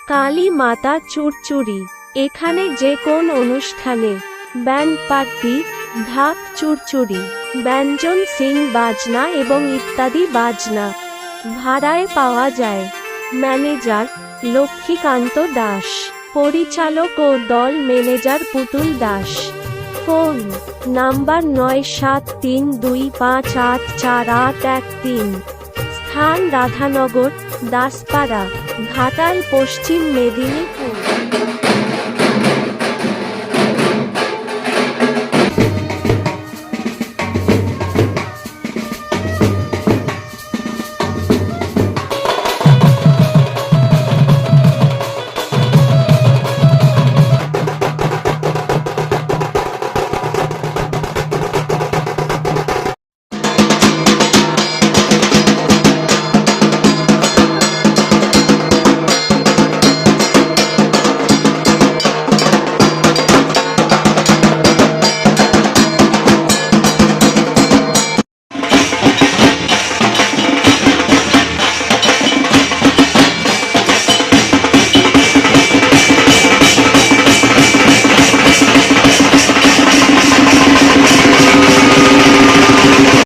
কালী মাতা চুরচুরি। এখানে যে কোন অনুষ্ঠানে ব্যান্ড পার্টি, ঢাক, চুরচুরি, ব্যঞ্জন, সিং বাজনা এবং ইত্যাদি বাজনা ভাড়ায় পাওয়া যায়। ম্যানেজার লক্ষ্মীকান্ত দাস। পরিচালক ও দল ম্যানেজার পুতুল দাস। Phone number 9732584813। স্থান রাধানগর, দাসপাড়া, ঘাটাল, পশ্চিম মেদিনীপুর।